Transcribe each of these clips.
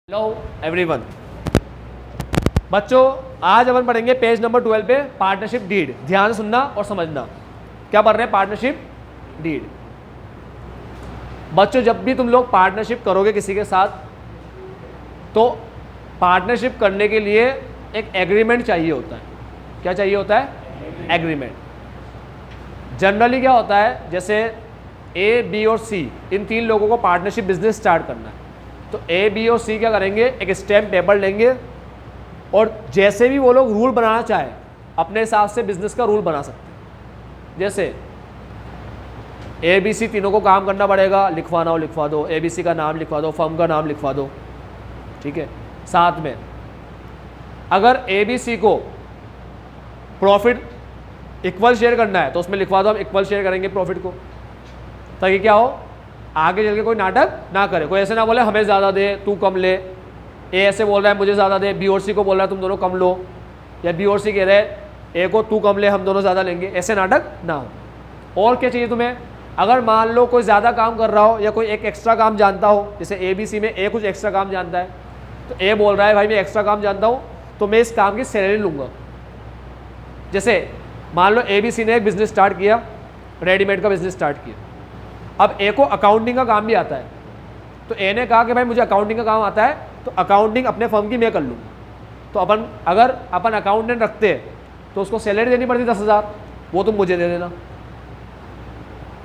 Hello everyone बच्चों, आज अपन पढ़ेंगे पेज नंबर 12 पे पार्टनरशिप डीड। ध्यान से सुनना और समझना। क्या पढ़ रहे हैं? Partnership deed. बच्चों, जब भी तुम लोग पार्टनरशिप करोगे किसी के साथ, तो पार्टनरशिप करने के लिए एक एग्रीमेंट चाहिए होता है। क्या चाहिए होता है? एग्रीमेंट। जनरली क्या होता है, जैसे ए, बी और सी, इन तीन लोगों को पार्टनरशिप बिजनेस स्टार्ट करना है, तो ए, बी और सी क्या करेंगे, एक स्टैम्प पेपर लेंगे और जैसे भी वो लोग रूल बनाना चाहे अपने हिसाब से बिजनेस का रूल बना सकते हैं। जैसे ए, बी, सी तीनों को काम करना पड़ेगा, लिखवाना हो लिखवा दो, ए, बी, सी का नाम लिखवा दो, फर्म का नाम लिखवा दो, ठीक है। साथ में अगर ए, बी, सी को प्रॉफिट इक्वल शेयर करना है तो उसमें लिखवा दो हम इक्वल शेयर करेंगे प्रॉफिट को, ताकि क्या हो, आगे चल के कोई नाटक ना करे। कोई ऐसे ना बोले हमें ज़्यादा दे तू कम ले, ए ऐसे बोल रहा है मुझे ज़्यादा दे, बी और सी को बोल रहा है तुम दोनों कम लो, या बी और सी कह रहे हैं ए को तू कम ले हम दोनों ज़्यादा लेंगे, ऐसे नाटक ना हो। और क्या चाहिए तुम्हें? अगर मान लो कोई ज़्यादा काम कर रहा हो या कोई एक एक्स्ट्रा काम जानता हो, जैसे ए, बी, सी में ए कुछ एक्स्ट्रा काम जानता है, तो ए बोल रहा है भाई मैं एक्स्ट्रा काम जानता हूँ तो मैं इस काम की सैलरी लूँगा। जैसे मान लो ए, बी, सी ने एक बिज़नेस स्टार्ट किया, रेडीमेड का बिज़नेस स्टार्ट किया। अब ए को अकाउंटिंग का काम भी आता है, तो ए ने कहा कि भाई मुझे अकाउंटिंग का काम आता है तो अकाउंटिंग अपने फर्म की मैं कर लूँ। तो अगर अपन अकाउंटेंट रखते तो उसको सैलरी देनी पड़ती 10,000, वो तुम मुझे दे देना।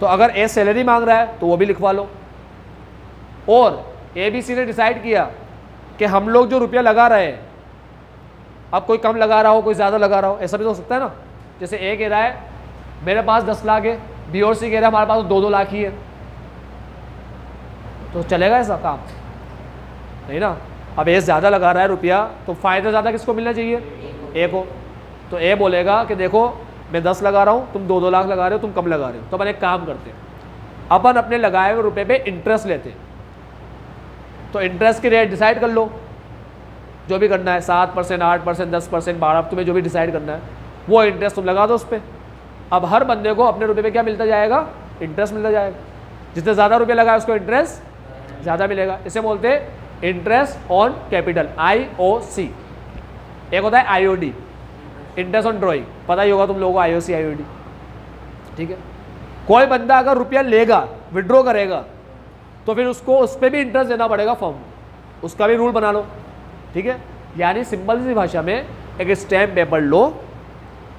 तो अगर ए सैलरी मांग रहा है तो वो भी लिखवा लो। और ए, बी, सी ने डिसाइड किया कि हम लोग जो रुपया लगा रहे हैं, अब कोई कम लगा रहा हो कोई ज़्यादा लगा रहा हो, ऐसा भी तो हो सकता है ना। जैसे ए कह रहा है मेरे पास 10 लाख है, बी और सी कह रहा है हमारे पास 2-2 लाख ही है, तो चलेगा ऐसा काम? नहीं ना। अब ए ज़्यादा लगा रहा है रुपया, तो फ़ायदा ज़्यादा किसको मिलना चाहिए? ए को। तो ए बोलेगा कि देखो मैं 10 लगा रहा हूँ, तुम 2-2 लाख लगा रहे हो, तुम कम लगा रहे हो, तो अपन एक काम करते हैं, अपन अपने लगाए हुए रुपये पे इंटरेस्ट लेते हैं। तो इंटरेस्ट की रेट डिसाइड कर लो, जो भी करना है 7%, 8%, 10%, 12%, तुम्हें जो भी डिसाइड करना है वो इंटरेस्ट तुम लगा दो उस पर। अब हर बंदे को अपने रुपये पे क्या मिलता जाएगा? इंटरेस्ट मिलता जाएगा। जितने ज़्यादा रुपये लगाए उसको इंटरेस्ट ज़्यादा मिलेगा। इसे बोलते हैं इंटरेस्ट ऑन कैपिटल, IOC। एक होता है IOD, इंटरेस्ट ऑन ड्रॉइंग, पता ही होगा तुम लोगों को IOC IOD, ठीक है। कोई बंदा अगर रुपया लेगा, विड्रॉ करेगा, तो फिर उसको उस पर भी इंटरेस्ट देना पड़ेगा फर्म, उसका भी रूल बना लो, ठीक है। यानी सिंपल सी भाषा में एक स्टैम्प पेपर लो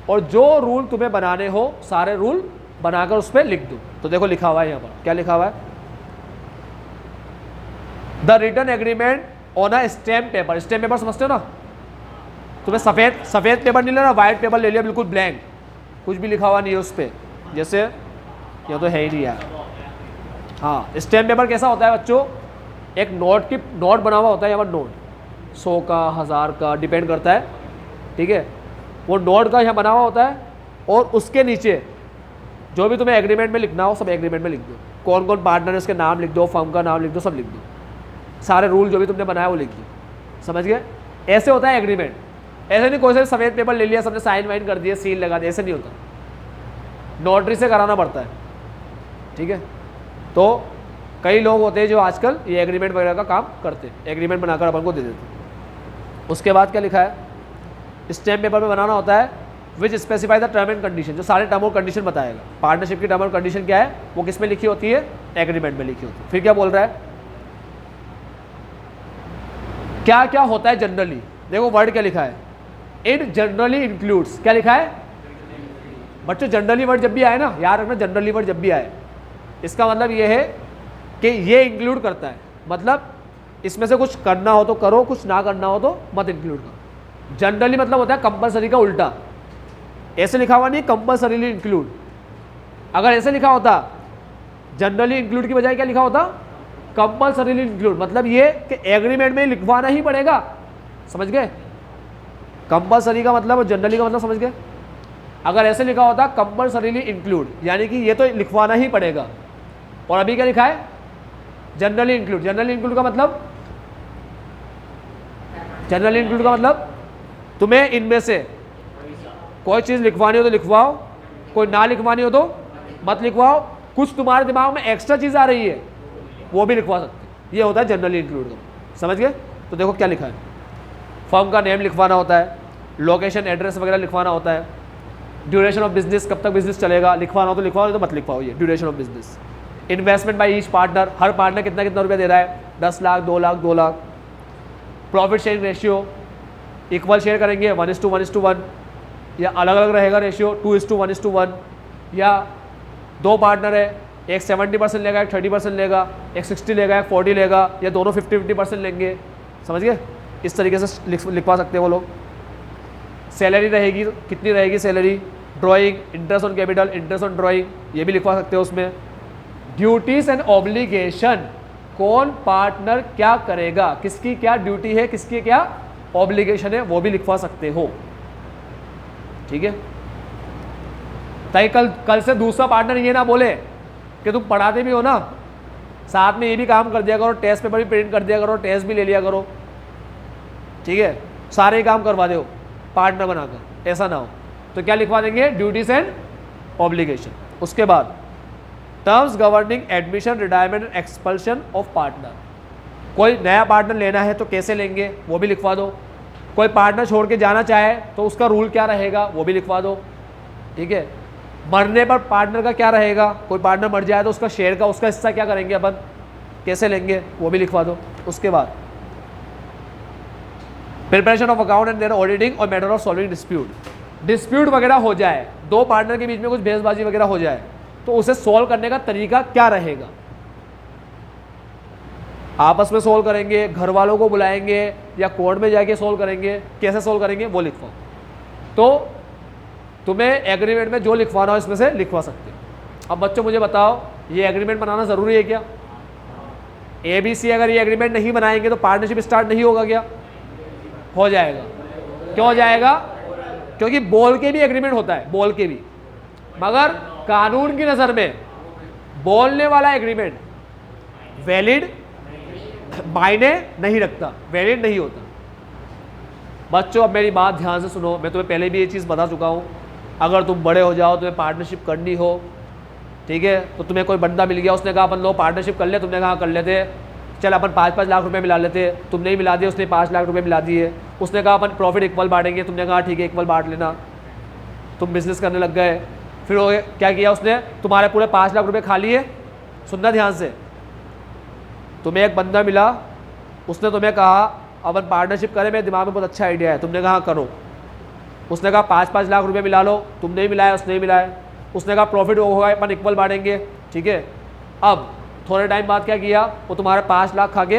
और जो रूल तुम्हें बनाने हो सारे रूल बनाकर उस पर लिख दो। तो देखो लिखा हुआ है यहाँ पर, क्या लिखा हुआ है? The written agreement on a stamp paper. Stamp paper समझते हो ना? तुम्हें सफ़ेद पेपर नहीं लेना, वाइट पेपर ले लिया, बिल्कुल ब्लैंक, कुछ भी लिखा हुआ नहीं है उस पर। जैसे ये तो है ही नहीं यार। हाँ, स्टैम्प पेपर कैसा होता है बच्चों? एक नोट बना हुआ होता है यहाँ पर, नोट 100 का 1000 का डिपेंड करता है, ठीक है। वो नोट का यहाँ बना हुआ होता है और उसके नीचे जो भी तुम्हें एग्रीमेंट में लिखना हो सब एग्रीमेंट में लिख दो। कौन कौन पार्टनर है उसके नाम लिख दो, फर्म का नाम लिख दो, सब लिख दो, सारे रूल जो भी तुमने बनाया वो लिख दो। समझ गए? ऐसे होता है एग्रीमेंट। ऐसे नहीं कोई से सफ़ेद पेपर ले लिया, सबने साइन वाइन कर दिया, सील लगा दिया, ऐसे नहीं होता। नोटरी से कराना पड़ता है, ठीक है। तो कई लोग होते हैं जो आजकल ये एग्रीमेंट वगैरह का काम करते हैं, एग्रीमेंट बनाकर अपन को दे देते हैं। उसके बाद क्या लिखा है? स्टैम्प पेपर में बनाना होता है which specify the term and condition, जो सारे टर्म और कंडीशन बताएगा। पार्टनरशिप की टर्म और कंडीशन क्या है, वो किस में लिखी होती है? एग्रीमेंट में लिखी होती है। फिर क्या बोल रहा है, क्या क्या होता है जनरली? देखो वर्ड क्या लिखा है, इट जनरली इंक्लूड्स। क्या लिखा है बच्चों? जनरली वर्ड जब भी आए ना, याद रखना, जनरली वर्ड जब भी आए इसका मतलब ये है कि ये इंक्लूड करता है, मतलब इसमें से कुछ करना हो तो करो, कुछ ना करना हो तो मत इंक्लूड करो। जनरली मतलब होता है कंपलसरी का उल्टा। ऐसे लिखा हुआ नहीं कंपलसरीली इंक्लूड। अगर ऐसे लिखा होता जनरली इंक्लूड की बजाय क्या लिखा होता? Compulsorily include. मतलब ये कि एग्रीमेंट में लिखवाना ही पड़ेगा। समझ गए? कंपलसरी का मतलब और जनरली का मतलब समझ गए? अगर ऐसे लिखा होता कंपलसरीली इंक्लूड, यानी कि ये तो लिखवाना ही पड़ेगा। और अभी क्या लिखा है? Generally include. जनरली इंक्लूड का मतलब, जनरली इंक्लूड का मतलब तुम्हें इनमें से कोई चीज़ लिखवानी हो तो लिखवाओ, कोई ना लिखवानी हो तो मत लिखवाओ। कुछ तुम्हारे दिमाग में एक्स्ट्रा चीज़ आ रही है वो भी लिखवा सकते। ये होता है जनरली इंक्लूड का। समझ गए? तो देखो क्या लिखा है, फर्म का नेम लिखवाना होता है, लोकेशन एड्रेस वगैरह लिखवाना होता है, ड्यूरेशन ऑफ बिजनेस, कब तक बिजनेस चलेगा लिखवाना हो तो लिखवाओ, नहीं तो मत लिखवाओ ये duration of business. Investment by each partner, her partner कितना कितना रुपया दे रहा है, 10 lakh, 2 lakh, 2 lakh. Profit sharing ratio, equal share करेंगे 1:1 या अलग अलग रहेगा रेशियो 2:1, या 2 पार्टनर है, एक 70% लेगा, एक 30% लेगा, एक 60 लेगा, एक 40 लेगा, या दोनों 50-50% लेंगे। समझ गए? इस तरीके से लिखवा सकते हैं वो लोग। सैलरी रहेगी, कितनी रहेगी salary, drawing, interest on capital, interest on drawing, ये भी लिखवा सकते हो उसमें। ड्यूटीज एंड ऑब्लिगेशन, कौन पार्टनर क्या करेगा, किसकी क्या ड्यूटी है, किसकी क्या ऑब्लिगेशन है, वो भी लिखवा सकते हो। ठीक है, ताकि कल से दूसरा पार्टनर ये ना बोले कि तुम पढ़ाते भी हो ना, साथ में ये भी काम कर दिया करो, टेस्ट पेपर भी प्रिंट कर दिया करो, टेस्ट भी ले लिया करो। ठीक है, सारे ही काम करवा दो पार्टनर बनाकर, ऐसा ना हो। तो क्या लिखवा देंगे, ड्यूटीज एंड ऑब्लिगेशन। उसके बाद terms governing admission, retirement and expulsion of partner, कोई नया पार्टनर लेना है तो कैसे लेंगे वो भी लिखवा दो। कोई पार्टनर छोड़ के जाना चाहे तो उसका रूल क्या रहेगा वो भी लिखवा दो। ठीक है, मरने पर पार्टनर का क्या रहेगा, कोई पार्टनर मर जाए तो उसका शेयर का, उसका हिस्सा क्या करेंगे अपन, कैसे लेंगे वो भी लिखवा दो। उसके बाद preparation of account and then auditing और मैटर ऑफ सॉल्विंग डिस्प्यूट वगैरह हो जाए, 2 पार्टनर के बीच में कुछ बहसबाजी वगैरह हो जाए तो उसे सॉल्व करने का तरीका क्या रहेगा, आपस में सॉल्व करेंगे, घर वालों को बुलाएंगे या कोर्ट में जाके सॉल्व करेंगे, कैसे सॉल्व करेंगे वो लिखवाओ। तो तुम्हें एग्रीमेंट में जो लिखवाना हो इसमें से लिखवा सकते हो। अब बच्चों मुझे बताओ, ये एग्रीमेंट बनाना ज़रूरी है क्या? ABC अगर ये एग्रीमेंट नहीं बनाएंगे तो पार्टनरशिप स्टार्ट नहीं होगा क्या? हो जाएगा। क्यों हो जाएगा? क्योंकि बोल के भी एग्रीमेंट होता है, बोल के भी, मगर कानून की नज़र में बोलने वाला एग्रीमेंट वैलिड मायने नहीं रखता, वैलिड नहीं होता। बच्चों अब मेरी बात ध्यान से सुनो, मैं तुम्हें पहले भी ये चीज़ बता चुका हूँ। अगर तुम बड़े हो जाओ, तुम्हें पार्टनरशिप करनी हो, ठीक है, तो तुम्हें कोई बंदा मिल गया, उसने कहा अपन लोग पार्टनरशिप कर ले, तुमने कहा कर लेते, चल अपन 5-5 लाख रुपए मिला लेते, तुमने ही मिला दिए, उसने 5 लाख रुपए मिला दिए, उसने कहा अपन प्रॉफिट इक्वल बांटेंगे, तुमने कहा ठीक है इक्वल बांट लेना, तुम बिजनेस करने लग गए। फिर वो क्या किया उसने, तुम्हारे पूरे 5 लाख रुपए खा लिए। सुनना ध्यान से, तुम्हें एक बंदा मिला, उसने तुम्हें कहा अपन पार्टनरशिप करें, मेरे दिमाग में बहुत अच्छा आइडिया है, तुमने कहा करो। उसने कहा 5-5 लाख रुपए मिला लो, तुमने ही मिलाया, उसने ही मिलाया। उसने कहा प्रॉफिट होगा अपन इक्वल बांटेंगे, ठीक है। अब थोड़े टाइम बाद क्या किया, वो तुम्हारे 5 लाख खा के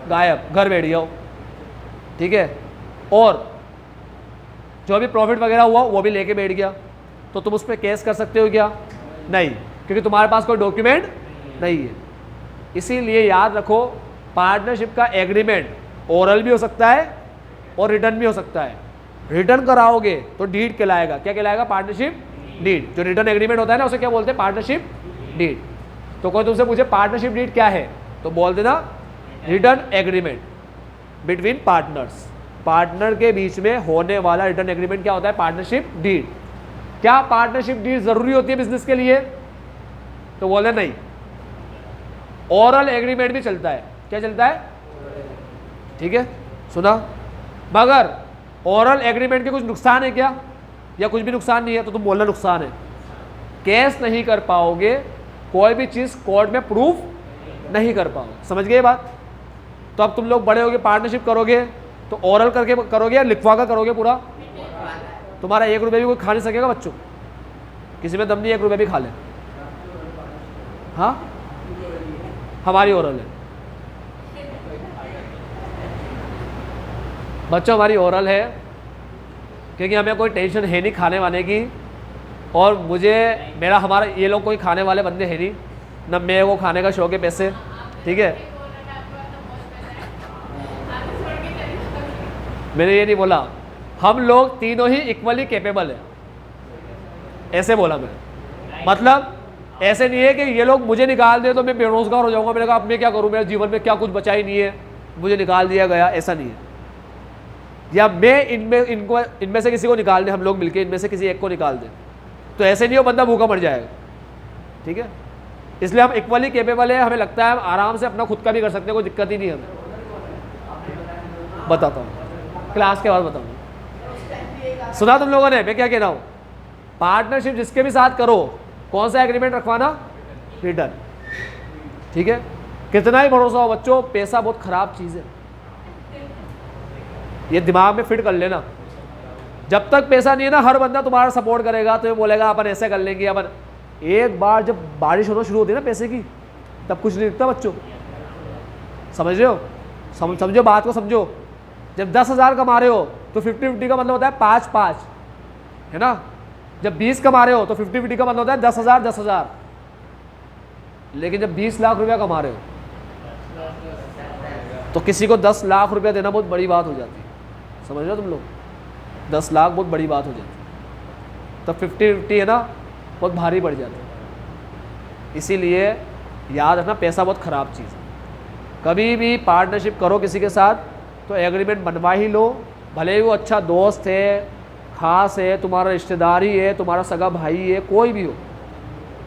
गायब, घर बैठ गया, ठीक है, और जो भी प्रॉफिट वगैरह हुआ वो भी लेके बैठ गया। तो तुम उस पर केस कर सकते हो क्या? नहीं, क्योंकि तुम्हारे पास कोई डॉक्यूमेंट नहीं है। इसीलिए याद रखो, पार्टनरशिप का एग्रीमेंट ओरल भी हो सकता है और रिटर्न भी हो सकता है। रिटर्न कराओगे तो डीड कहलाएगा। क्या कहलाएगा? Partnership deed. जो रिटर्न एग्रीमेंट होता है ना, उसे क्या बोलते हैं? Partnership deed. तो कोई तुमसे पूछे पार्टनरशिप डीड क्या है, तो बोल देना return agreement between partners. Partner के बीच में होने वाला रिटर्न एग्रीमेंट क्या होता है? Partnership deed. क्या पार्टनरशिप डीड जरूरी होती है बिजनेस के लिए? तो बोले नहीं, ओरल एग्रीमेंट भी चलता है। क्या चलता है? ठीक है, सुना। मगर ओरल एग्रीमेंट के कुछ नुकसान है क्या, या कुछ भी नुकसान नहीं है? तो तुम बोलना नुकसान है। केस नहीं कर पाओगे, कोई भी चीज कोर्ट में प्रूफ नहीं कर पाओगे। समझ गए बात? तो अब तुम लोग बड़े होगे, पार्टनरशिप करोगे तो ओरल करके करोगे या लिखवा कर करोगे पूरा? तुम्हारा 1 रुपये भी कोई खा नहीं सकेगा बच्चों, किसी में दम नहीं 1 रुपये भी खा ले। हाँ, हमारी ओरल है बच्चों, हमारी ओरल है, क्योंकि हमें कोई टेंशन है नहीं खाने वाने की। और मुझे हमारा ये लोग कोई खाने वाले बंदे हैं नहीं, न मेरे को खाने का शौक है पैसे, ठीक है। मैंने ये नहीं बोला, हम लोग तीनों ही इक्वली कैपेबल है, ऐसे बोला मैं। मतलब ऐसे नहीं है कि ये लोग मुझे निकाल दे तो मैं बेरोजगार हो जाऊंगा, मैंने कहा अब मैं क्या करूं, मेरे जीवन में क्या कुछ बचा ही नहीं है, मुझे निकाल दिया गया, ऐसा नहीं है। या मैं इनमें से किसी को निकाल दे, हम लोग मिलके इनमें से किसी एक को निकाल दें, तो ऐसे नहीं हो बंदा भूखा मर जाएगा, ठीक है। इसलिए हम इक्वली कैपेबल है, हमें लगता है हम आराम से अपना खुद का भी कर सकते हैं, कोई दिक्कत ही नहीं है हमें। बताता हूँ, क्लास के बाद बताऊँगा। सुना तुम लोगों ने मैं क्या कह रहा हूँ? पार्टनरशिप जिसके भी साथ करो, कौन सा एग्रीमेंट रखवाना? रिटर्न। ठीक है, कितना ही भरोसा हो बच्चों, पैसा बहुत खराब चीज़ है, ये दिमाग में फिट कर लेना। जब तक पैसा नहीं है ना, हर बंदा तुम्हारा सपोर्ट करेगा, तुम्हें बोलेगा अपन ऐसे कर लेंगे अपन। एक बार जब बारिश होना शुरू होती है ना पैसे की, तब कुछ नहीं दिखता बच्चों। समझ रहे हो? समझो बात को, समझो। जब 10,000 कमा रहे हो तो 50-50 का मतलब होता है 5-5, है ना? जब 20 कमा रहे हो तो 50-50 का मतलब होता है 10,000 10,000। लेकिन जब 20 लाख रुपया कमा रहे हो तो किसी को 10 लाख रुपया देना बहुत बड़ी बात हो जाती है। समझ रहे हो तुम लोग? 10 लाख बहुत बड़ी बात हो जाती है, तब 50-50 है ना, बहुत भारी पड़ जाता है। इसीलिए याद रखना, पैसा बहुत ख़राब चीज़ है। कभी भी पार्टनरशिप करो किसी के साथ तो एग्रीमेंट बनवा ही लो, भले ही वो अच्छा दोस्त है, खास है, तुम्हारा रिश्तेदार ही है, तुम्हारा सगा भाई है, कोई भी हो,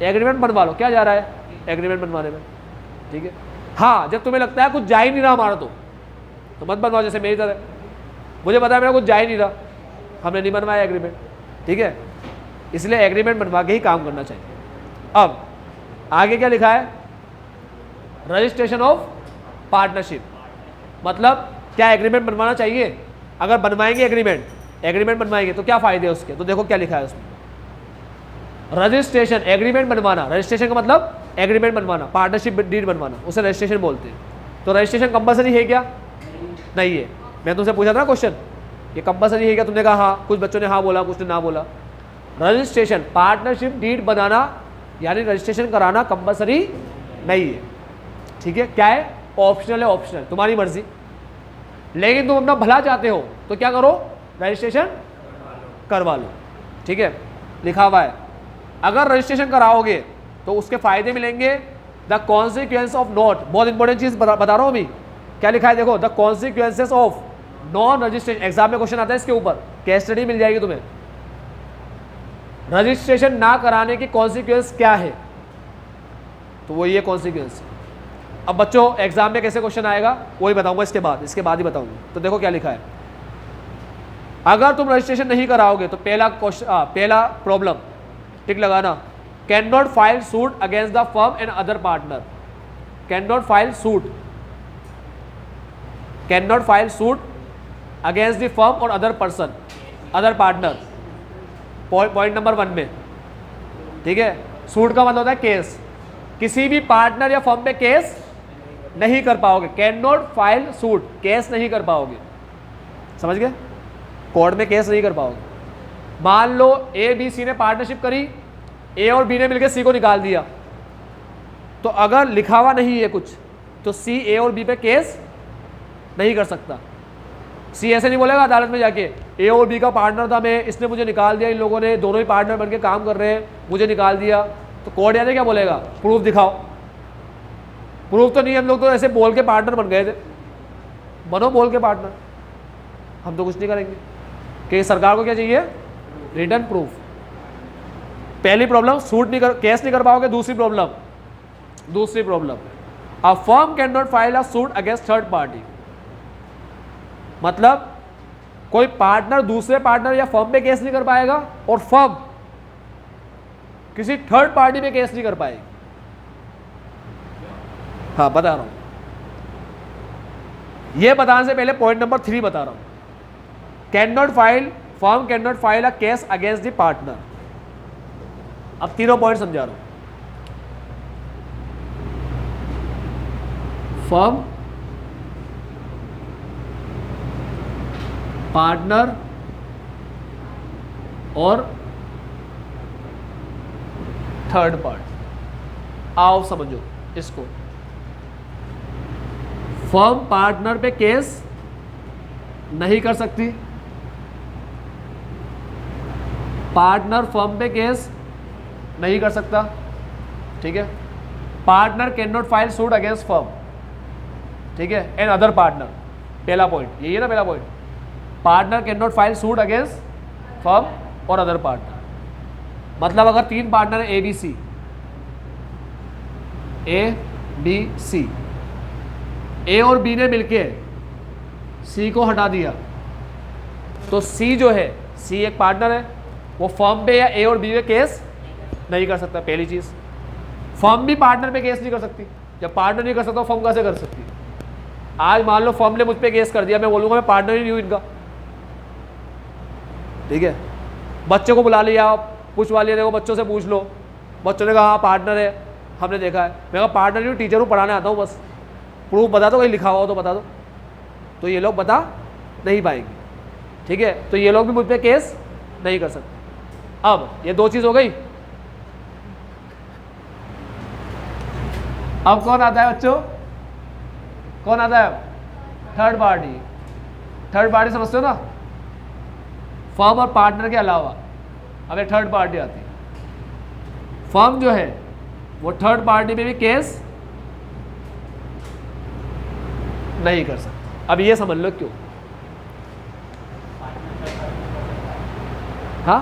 एग्रीमेंट बनवा लो। क्या जा रहा है एग्रीमेंट बनवाने में? ठीक है। हाँ, जब तुम्हें लगता है कुछ जा ही नहीं रहा हमारा तो मत बनवाओ। जैसे मेरी तरह, मुझे पता है मेरा कुछ जा ही नहीं रहा, हमने नहीं बनवाया एग्रीमेंट। ठीक है, इसलिए एग्रीमेंट बनवा के ही काम करना चाहिए। अब आगे क्या लिखा है? रजिस्ट्रेशन ऑफ पार्टनरशिप, मतलब क्या एग्रीमेंट बनवाना चाहिए? अगर बनवाएंगे एग्रीमेंट बनवाएंगे तो क्या फ़ायदे हैं उसके? तो देखो क्या लिखा है उसमें। रजिस्ट्रेशन, एग्रीमेंट बनवाना, रजिस्ट्रेशन का मतलब एग्रीमेंट बनवाना, पार्टनरशिप डीड बनवाना, उसे रजिस्ट्रेशन बोलते हैं। तो रजिस्ट्रेशन कंपलसरी है क्या? नहीं है। मैं तुमसे पूछा था ना क्वेश्चन, ये कंपलसरी है क्या? तुमने कहा हाँ, कुछ बच्चों ने हाँ बोला, कुछ ने ना बोला। रजिस्ट्रेशन, पार्टनरशिप डीड बनाना यानी रजिस्ट्रेशन कराना कंपलसरी नहीं है। ठीक है, क्या है? ऑप्शनल है, ऑप्शनल, तुम्हारी मर्जी। लेकिन तुम अपना भला चाहते हो तो क्या करो? रजिस्ट्रेशन करवा लो। ठीक है, लिखा हुआ है। अगर रजिस्ट्रेशन कराओगे तो उसके फायदे मिलेंगे। द कॉन्सिक्वेंस ऑफ नॉट, बहुत इंपॉर्टेंट चीज बता रहा हूं अभी। क्या लिखा है देखो, the consequences of non registration. Exam में क्वेश्चन आता है इसके ऊपर, केस स्टडी मिल जाएगी तुम्हें। रजिस्ट्रेशन ना कराने की कॉन्सिक्वेंस क्या है? तो वो ये कॉन्सिक्वेंस। अब बच्चों एग्जाम में कैसे क्वेश्चन आएगा वही बताऊंगा इसके बाद ही बताऊंगा। तो देखो क्या लिखा है। अगर तुम रजिस्ट्रेशन नहीं कराओगे तो पहला प्रॉब्लम टिक लगाना, can not file suit against the firm and other partner. Can not file suit against the firm और other person, other partner, point number 1 में। ठीक है, सूट का मतलब होता है केस। किसी भी पार्टनर या फर्म पे केस नहीं कर पाओगे। Can not file suit, case नहीं कर पाओगे। समझ गए? कोर्ट में केस नहीं कर पाओगे। मान लो ए बी सी ने पार्टनरशिप करी, ए और बी ने मिलकर सी को निकाल दिया, तो अगर लिखा हुआ नहीं है कुछ तो सी ए और बी पे केस नहीं कर सकता। सी ऐसे नहीं बोलेगा अदालत में जाके, ए और बी का पार्टनर था मैं, इसने मुझे निकाल दिया, इन लोगों ने दोनों ही पार्टनर बनके काम कर रहे हैं, मुझे निकाल दिया। तो कोर्ट यानी क्या बोलेगा? प्रूफ दिखाओ। प्रूफ तो नहीं, हम लोग तो ऐसे बोल के पार्टनर बन गए थे, बनो बोल के पार्टनर, हम तो कुछ नहीं करेंगे। कि सरकार को क्या चाहिए? Return proof. पहली प्रॉब्लम केस नहीं कर पाओगे। दूसरी problem a firm can not file a suit against third party, मतलब कोई पार्टनर दूसरे पार्टनर या फर्म पे केस नहीं कर पाएगा और फर्म किसी थर्ड पार्टी पे केस नहीं कर पाएगी। हाँ बता रहा हूं, ये बताने से पहले पॉइंट नंबर 3 बता रहा हूं। Firm can not file a case against the partner. अब तीनों पॉइंट समझा रहा हूं। फर्म, पार्टनर और थर्ड पार्टी। आओ समझो इसको। फर्म पार्टनर पे केस नहीं कर सकती, पार्टनर फर्म पे केस नहीं कर सकता। ठीक है, partner can not file suit against firm. ठीक है, एंड अदर पार्टनर। पहला पॉइंट यही है ना, पहला point, partner can not file suit against firm और अदर पार्टनर। मतलब अगर 3 पार्टनर है ए बी सी, ए और बी ने मिलके सी को हटा दिया तो सी जो है, सी एक पार्टनर है, वो फर्म पे या ए और बी पे केस नहीं कर सकता। पहली चीज़, फर्म भी पार्टनर पे केस नहीं कर सकती। जब पार्टनर नहीं कर सकता फर्म कैसे कर सकती? आज मान लो फर्म ने मुझ पे केस कर दिया, मैं बोलूँगा मैं पार्टनर ही नहीं हूँ इनका, ठीक है। बच्चे को बुला लिया, पूछवा लिया, देखो बच्चों से पूछ लो, बच्चों ने कहा हाँ पार्टनर है, हमने देखा है। मैं कहा पार्टनर नहीं हूँ, टीचर हूँ, पढ़ाने आता हूँ, बस प्रूफ बता दो, कहीं लिखा हुआ हो तो बता दो। तो ये लोग बता नहीं पाएंगे, ठीक है। तो ये लोग भी मुझ पे केस नहीं कर सकते। अब ये दो चीज़ हो गई। अब कौन आता है बच्चों? कौन आता है? Third party. थर्ड पार्टी समझते हो ना? फर्म और पार्टनर के अलावा अब एक थर्ड पार्टी आती है। फर्म जो है वो थर्ड पार्टी पे भी केस नहीं कर सकती। अब ये समझ लो क्यों। हाँ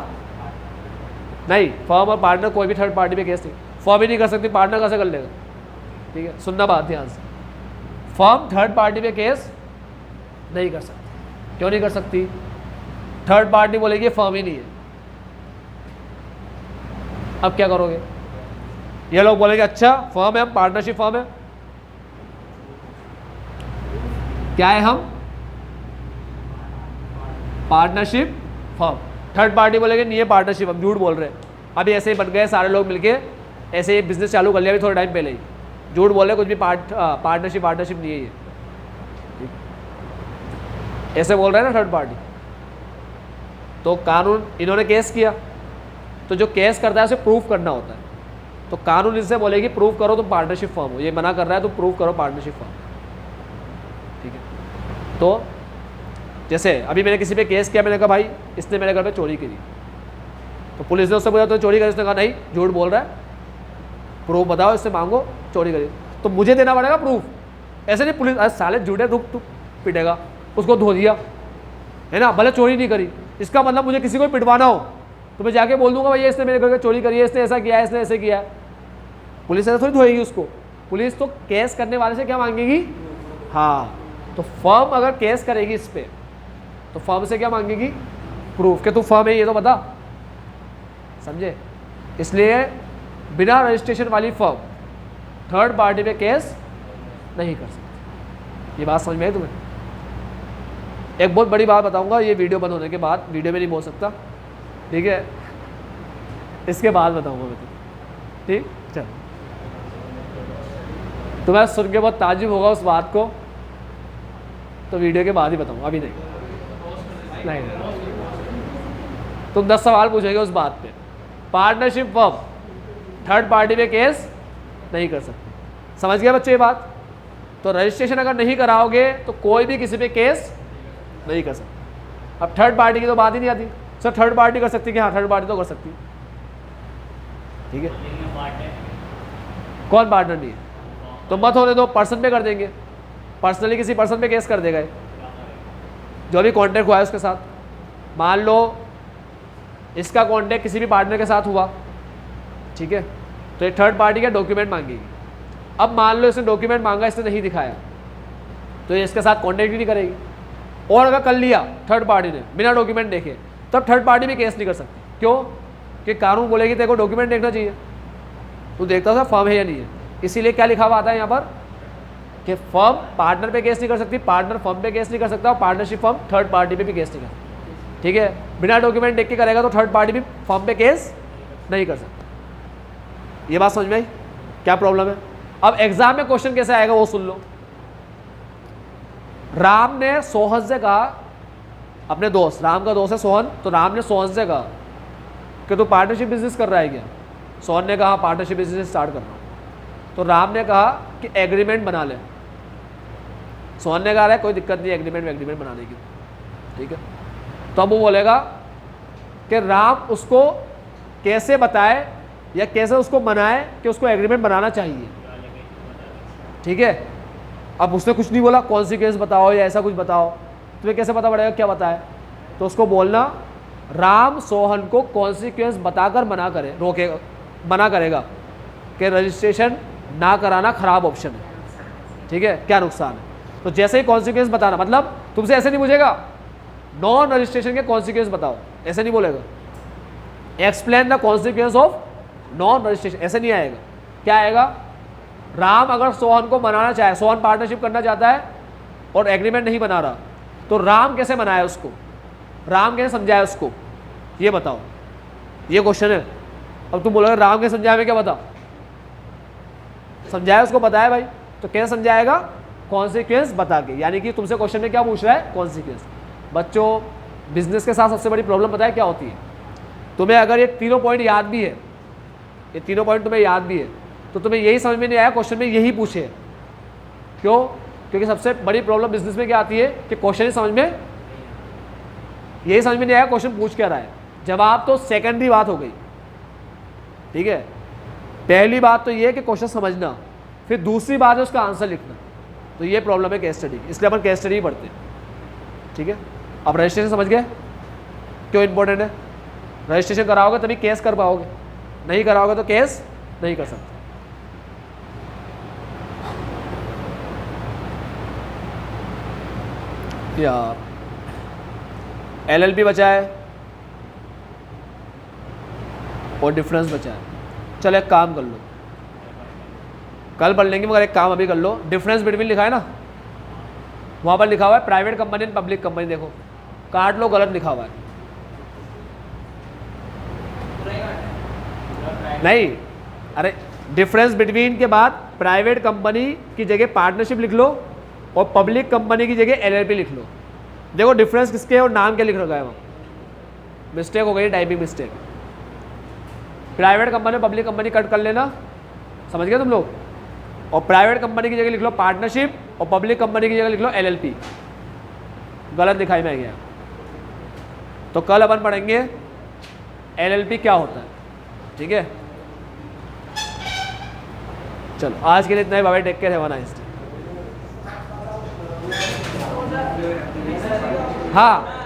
नहीं, फर्म और पार्टनर कोई भी थर्ड पार्टी पे केस नहीं। फर्म ही नहीं कर सकती, पार्टनर कैसे कर लेगा? ठीक है, सुनना बात ध्यान से। फर्म थर्ड पार्टी पे केस नहीं कर सकती। क्यों नहीं कर सकती? थर्ड पार्टी बोलेगी फर्म ही नहीं है। अब क्या करोगे? ये लोग बोलेंगे अच्छा फर्म है, हम पार्टनरशिप फर्म है। क्या है हम? Partnership firm. थर्ड पार्टी बोलेंगे नहीं है पार्टनरशिप, हम झूठ बोल रहे हैं। अभी ऐसे ही बन गए सारे लोग मिलके, ऐसे ही बिजनेस चालू कर लिया अभी थोड़े टाइम पहले ही, झूठ बोल रहे, कुछ भी पार्टनरशिप नहीं है ये, ऐसे बोल रहे हैं ना थर्ड पार्टी। तो कानून, इन्होंने केस किया, तो जो केस करता है उसे प्रूफ करना होता है। तो कानून इनसे बोलेगी प्रूफ करो तुम पार्टनरशिप फर्म हो, ये मना कर रहा है तो प्रूफ करो पार्टनरशिप फर्म, ठीक है। तो जैसे अभी मैंने किसी पे केस किया, मैंने कहा भाई इसने मेरे घर पे चोरी करी, तो पुलिस ने उससे पूछा तो चोरी करी, उसने कहा नहीं झूठ बोल रहा है, प्रूफ बताओ, इससे मांगो चोरी करी, तो मुझे देना पड़ेगा प्रूफ। ऐसे नहीं पुलिस अरे साले झूठे रुक तू पिटेगा, उसको धो दिया है ना, भले चोरी नहीं करी, इसका मतलब मुझे किसी को पिटवाना हो तो मैं जाके बोल दूंगा भैया इसने मेरे घर पे चोरी करी है, इसने ऐसा किया है, इसने ऐसे किया है। पुलिस ऐसा थोड़ी धोएगी उसको, पुलिस तो केस करने वाले से क्या मांगेगी? हाँ, तो फर्म अगर केस करेगी इस पर तो फर्म से क्या मांगेगी? प्रूफ कि तू फर्म है ये तो बता, समझे। इसलिए बिना रजिस्ट्रेशन वाली फर्म थर्ड पार्टी पे केस नहीं कर सकती। ये बात समझ में आई तुम्हें? एक बहुत बड़ी बात बताऊंगा, ये वीडियो बंद होने के बाद, वीडियो में नहीं बोल सकता, ठीक है, इसके बाद बताऊंगा मैं तुम्हें, ठीक। चल, तुम्हें सुन के बहुत ताज्जुब होगा उस बात को, तो वीडियो के बाद ही बताऊंगा, अभी नहीं। तुम 10 सवाल पूछोगे उस बात पे। पार्टनरशिप फर्म थर्ड पार्टी पे केस नहीं कर सकती। समझ गए बच्चे ये बात? तो रजिस्ट्रेशन अगर नहीं कराओगे तो कोई भी किसी पे केस नहीं कर सकता। अब थर्ड पार्टी की तो बात ही नहीं आती, सर थर्ड पार्टी कर सकती है कि हाँ थर्ड पार्टी तो कर सकती है, ठीक है। कौन पार्टनर नहीं है? तो मत होने दो, पर्सन पे कर देंगे, पर्सनली किसी पर्सन पे केस कर देगा जो भी कॉन्टैक्ट हुआ है उसके साथ। मान लो इसका कॉन्टैक्ट किसी भी पार्टनर के साथ हुआ, ठीक है, तो एक थर्ड पार्टी का डॉक्यूमेंट मांगेगी। अब मान लो इसने डॉक्यूमेंट मांगा, इसने नहीं दिखाया, तो ये इसके साथ कॉन्टैक्ट ही नहीं करेगी। और अगर कर लिया थर्ड पार्टी ने बिना डॉक्यूमेंट देखे, तब थर्ड पार्टी भी केस नहीं कर सकती। क्यों? कि कानून बोलेगी तेरे को डॉक्यूमेंट देखना चाहिए, तू देखता था फर्म है या नहीं है। इसीलिए क्या लिखा हुआ आता है यहाँ पर कि फर्म पार्टनर पे केस नहीं कर सकती, पार्टनर फर्म पे केस नहीं कर सकता, और पार्टनरशिप फर्म थर्ड पार्टी पे भी केस नहीं कर सकती, ठीक है। बिना डॉक्यूमेंट देख के करेगा तो थर्ड पार्टी भी फर्म पे केस नहीं कर सकता। ये बात समझ में आई? क्या प्रॉब्लम है? अब एग्जाम में क्वेश्चन कैसे आएगा वो सुन लो। राम ने सोहन से कहा, अपने दोस्त, राम का दोस्त है सोहन, तो राम ने सोहन से कहा कि तू पार्टनरशिप बिजनेस कर रहा है क्या? सोहन ने कहा पार्टनरशिप बिजनेस स्टार्ट कर रहा हूँ। तो राम ने कहा कि एग्रीमेंट बना ले। सोहन ने कहा है कोई दिक्कत नहीं एग्रीमेंट बनाने की, ठीक है। तो अब वो बोलेगा कि राम उसको कैसे बताए या कैसे उसको मनाए कि उसको एग्रीमेंट बनाना चाहिए, ठीक है। अब उसने कुछ नहीं बोला, कॉन्सिक्वेंस बताओ या ऐसा कुछ बताओ, तुम्हें कैसे पता पड़ेगा क्या बताए? तो उसको बोलना राम सोहन को कॉन्सिक्वेंस बताकर मना करेगा कि रजिस्ट्रेशन ना कराना खराब ऑप्शन है, ठीक है, क्या नुकसान है। तो जैसे ही कॉन्सिक्वेंस बताना, मतलब तुमसे ऐसे नहीं पूछेगा नॉन रजिस्ट्रेशन के कॉन्सिक्वेंस बताओ, ऐसे नहीं बोलेगा। Explain the consequence of non registration, ऐसे नहीं आएगा। क्या आएगा? राम अगर सोहन को मनाना चाहे, सोहन पार्टनरशिप करना चाहता है और एग्रीमेंट नहीं बना रहा, तो राम कैसे मनाया उसको, राम कैसे समझाया उसको, ये बताओ। ये क्वेश्चन है। अब तुम बोलोगे राम कैसे समझाया, मैं क्या बताओ, समझाया उसको, बताया भाई, तो कैसे समझाएगा? कॉन्सिक्वेंस बता के। यानी कि तुमसे क्वेश्चन में क्या पूछ रहा है? कॉन्सिक्वेंस। बच्चों, बिजनेस के साथ सबसे बड़ी प्रॉब्लम पता है क्या होती है? तुम्हें अगर ये तीनों पॉइंट याद भी है, ये तीनों पॉइंट तुम्हें याद भी है, तो तुम्हें यही समझ में नहीं आया क्वेश्चन में यही पूछे। क्यों? क्योंकि सबसे बड़ी प्रॉब्लम बिजनेस में क्या आती है कि क्वेश्चन ही समझ में, यही समझ में नहीं आया क्वेश्चन पूछ क्या रहा है। जवाब तो सेकेंडरी बात हो गई, ठीक है। पहली बात तो ये है कि क्वेश्चन समझना, फिर दूसरी बात है उसका आंसर लिखना। तो ये प्रॉब्लम है केस स्टडी की, इसलिए अपन केस स्टडी ही पढ़ते हैं, ठीक है। अब रजिस्ट्रेशन समझ गए क्यों इंपॉर्टेंट है? रजिस्ट्रेशन कराओगे तभी केस कर पाओगे, नहीं कराओगे तो केस नहीं कर सकते। यार एलएलपी बचा है और डिफरेंस बचा है। चलो एक काम कर लो, कल पढ़ लेंगे, मगर एक काम अभी कर लो। डिफरेंस बिटवीन लिखा है ना, वहाँ पर लिखा हुआ है private company and public company. देखो काट लो, गलत लिखा हुआ है। नहीं, अरे डिफरेंस बिटवीन के बाद प्राइवेट कंपनी की जगह पार्टनरशिप लिख लो और पब्लिक कंपनी की जगह एलएलपी लिख लो। देखो डिफरेंस किसके है और नाम क्या लिख रखा है वहाँ, मिस्टेक हो गई, typing mistake. Private company public company cut कर लेना, समझ गए तुम लोग। और प्राइवेट कंपनी की जगह लिख लो पार्टनरशिप और पब्लिक कंपनी की जगह लिख लो एलएलपी। गलत दिखाई में गया। तो कल अपन पढ़ेंगे एलएलपी क्या होता है, ठीक है। चलो आज के लिए इतना ही, bye bye, take care, have a nice day. हाँ